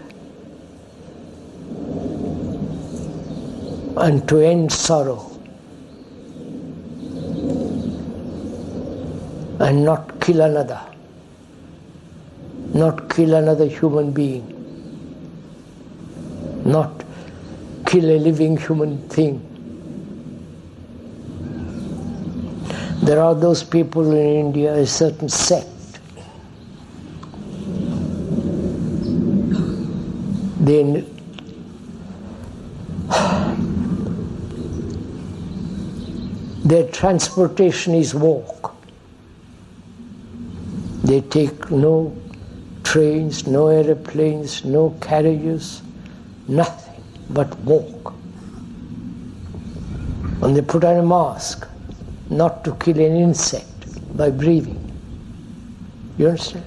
and to end sorrow, and not kill another human being, not kill a living human thing. There are those people in India, a certain sect, Their transportation is walk. They take no trains, no aeroplanes, no carriages, nothing but walk. And they put on a mask not to kill an insect by breathing. You understand?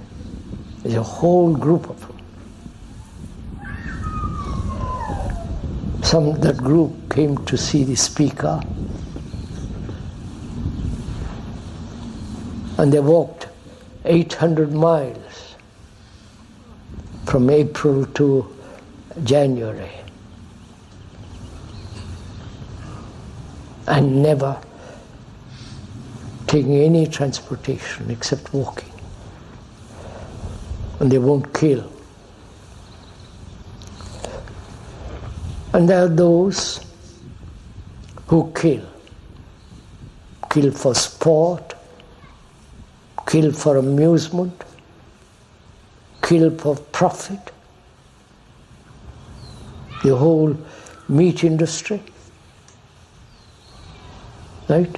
There's a whole group of them. That group came to see the speaker, and they walked 800 miles from April to January, and never taking any transportation except walking. And they won't kill. And there are those who kill for sport, kill for amusement, kill for profit. The whole meat industry, right?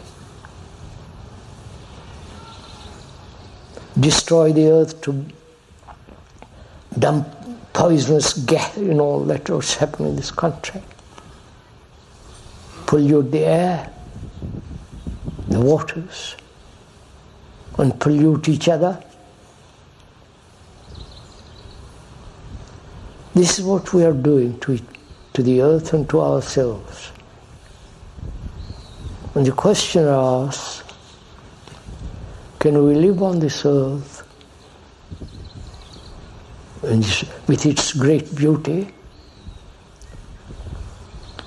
Destroy the earth to dump poisonous gas, all that was happening in this country. Pollute the air, the waters, and pollute each other. This is what we are doing to the earth and to ourselves. And the question asks, can we live on this earth and with its great beauty,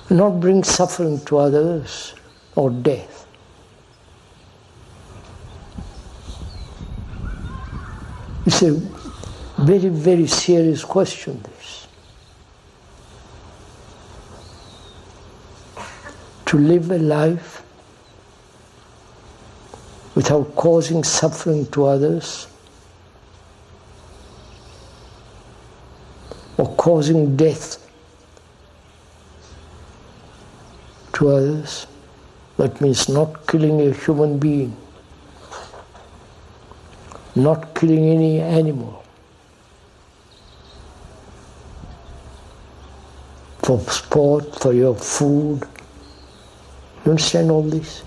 not bring suffering to others or death? It's a very, very serious question, this. To live a life without causing suffering to others or causing death to others. That means not killing a human being, not killing any animal, for sport, for your food. You understand all this?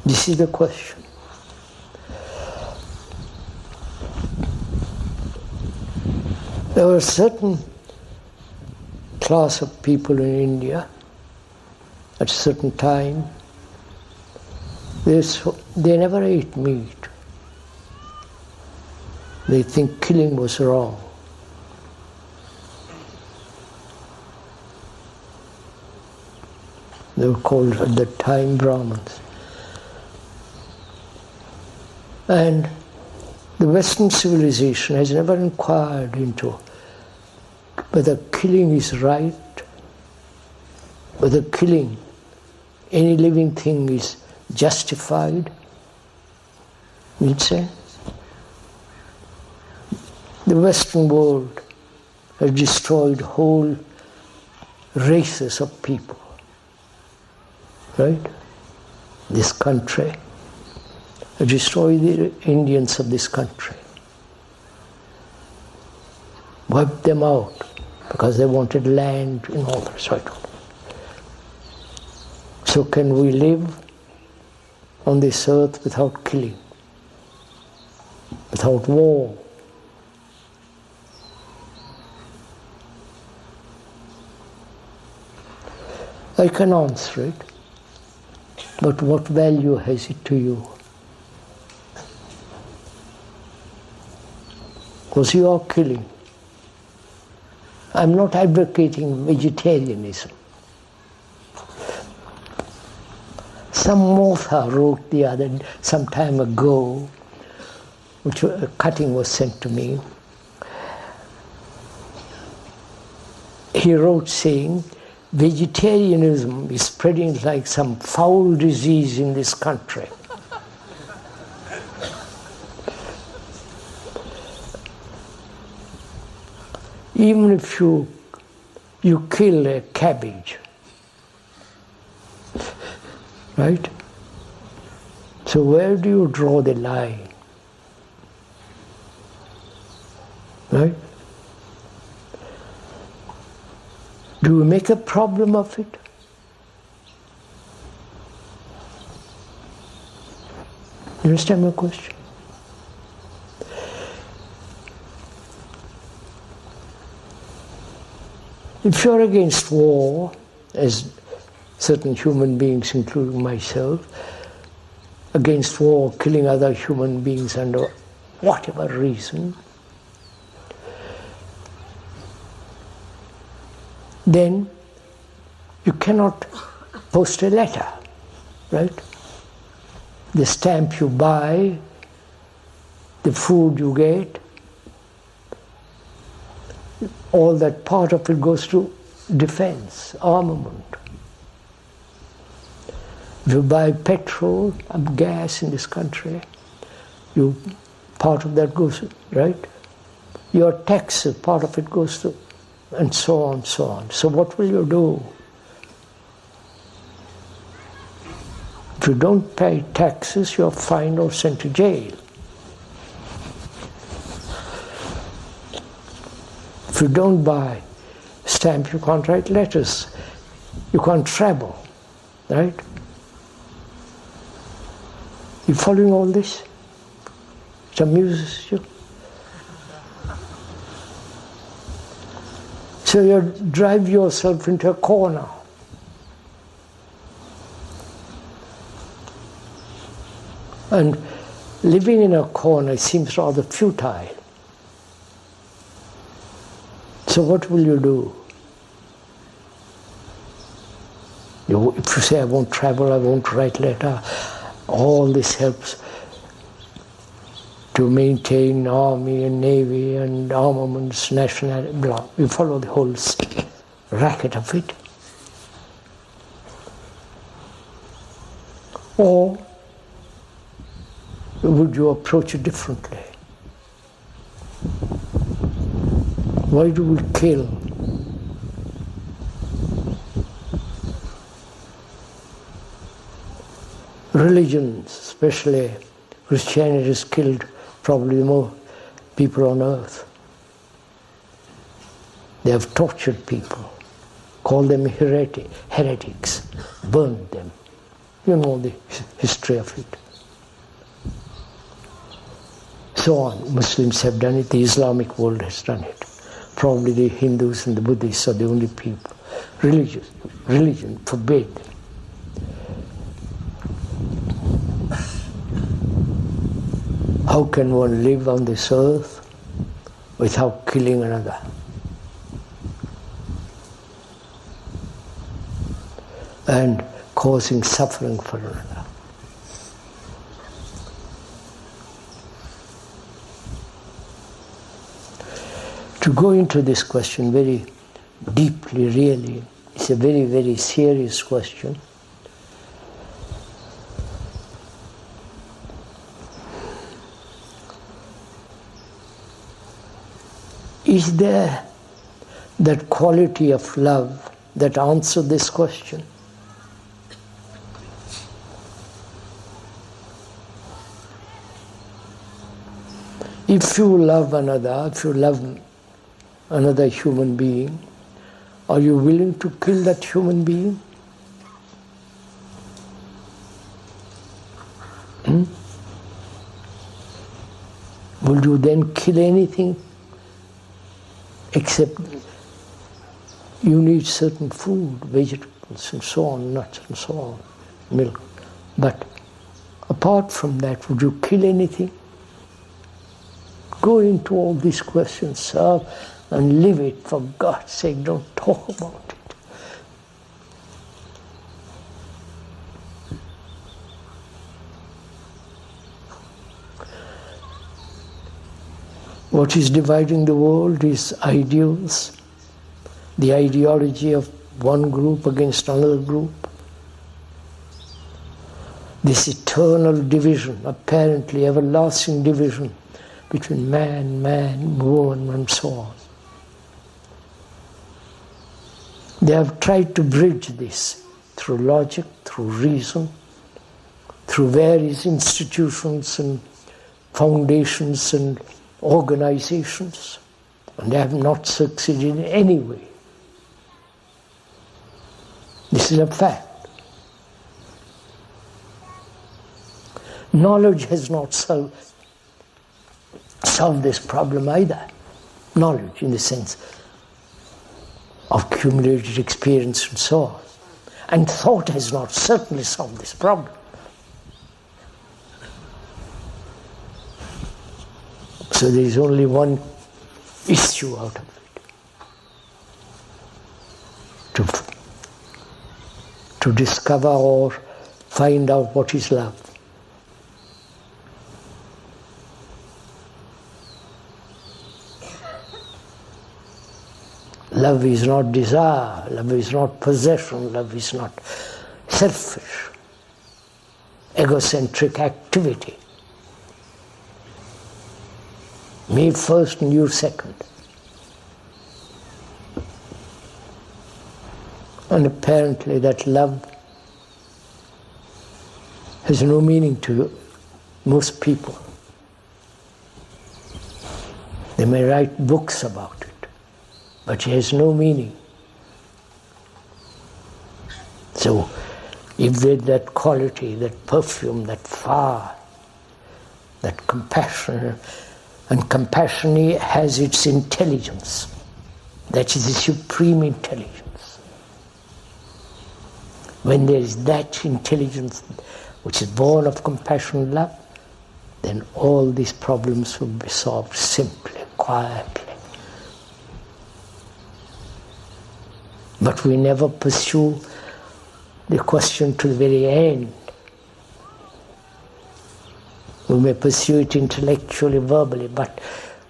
This is the question. There were a certain class of people in India at a certain time. They never ate meat. They think killing was wrong. They were called at that time Brahmins. And the Western civilization has never inquired into whether killing is right, whether killing any living thing is justified. Makes sense? The Western world has destroyed whole races of people, right? This country has destroyed the Indians of this country, wiped them out because they wanted land and all that sort of. So can we live on this earth without killing, without war? I can answer it, but what value has it to you? Because you are killing. I'm not advocating vegetarianism. Some author wrote some time ago, which a cutting was sent to me. He wrote saying, vegetarianism is spreading like some foul disease in this country. Even if you kill a cabbage, right? So where do you draw the line? Right? Do you make a problem of it? You understand my question? If you're against war, as certain human beings, including myself, against war, killing other human beings under whatever reason, then you cannot post a letter, right? The stamp you buy, the food you get, all that part of it goes to defense, armament. If you buy petrol and gas in this country, part of that goes, right? Your taxes, part of it goes to, and so on, so on. So what will you do? If you don't pay taxes, you're fined or sent to jail. If you don't buy stamp, you can't write letters. You can't travel, right? You following all this? It amuses you? So you drive yourself into a corner. And living in a corner seems rather futile. So what will you do? If you say, I won't travel, I won't write letter, all this helps to maintain army and navy and armaments, national, blah. You follow the whole racket of it. Or would you approach it differently? Why do we kill? Religions, especially Christianity, has killed probably more people on earth. They have tortured people, called them heretics, burned them. You know the history of it. So on. Muslims have done it, the Islamic world has done it. Probably the Hindus and the Buddhists are the only people. Religion forbade. How can one live on this earth without killing another? And causing suffering for another. To go into this question very deeply, really, it's a very, very serious question. Is there that quality of love that answers this question? If you love another, if you love another human being, are you willing to kill that human being? Will you then kill anything except you need certain food, vegetables and so on, nuts and so on, milk. But apart from that, would you kill anything? Go into all these questions, sir, and live it, for God's sake. Don't talk about it. What is dividing the world is ideals, the ideology of one group against another group. This eternal division, apparently everlasting division between man, woman, and so on. They have tried to bridge this through logic, through reason, through various institutions and foundations and organizations, and they have not succeeded in any way. This is a fact. Knowledge has not solved this problem either. Knowledge in the sense of accumulated experience and so on. And thought has not certainly solved this problem. So there is only one issue out of it. To discover or find out what is love. Love is not desire, love is not possession, love is not selfish, egocentric activity. Me first and you second. And apparently that love has no meaning to most people. They may write books about it, but it has no meaning. So, if there's that quality, that perfume, that fire, that compassion, and compassion has its intelligence, that is the supreme intelligence. When there is that intelligence which is born of compassion and love, then all these problems will be solved simply, quietly. But we never pursue the question to the very end. We may pursue it intellectually, verbally, but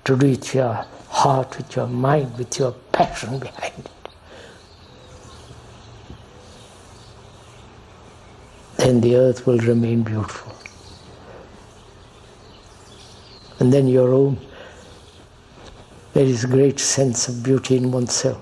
to do it with your heart, with your mind, with your passion behind it. Then the earth will remain beautiful. And then your own, there is a great sense of beauty in oneself.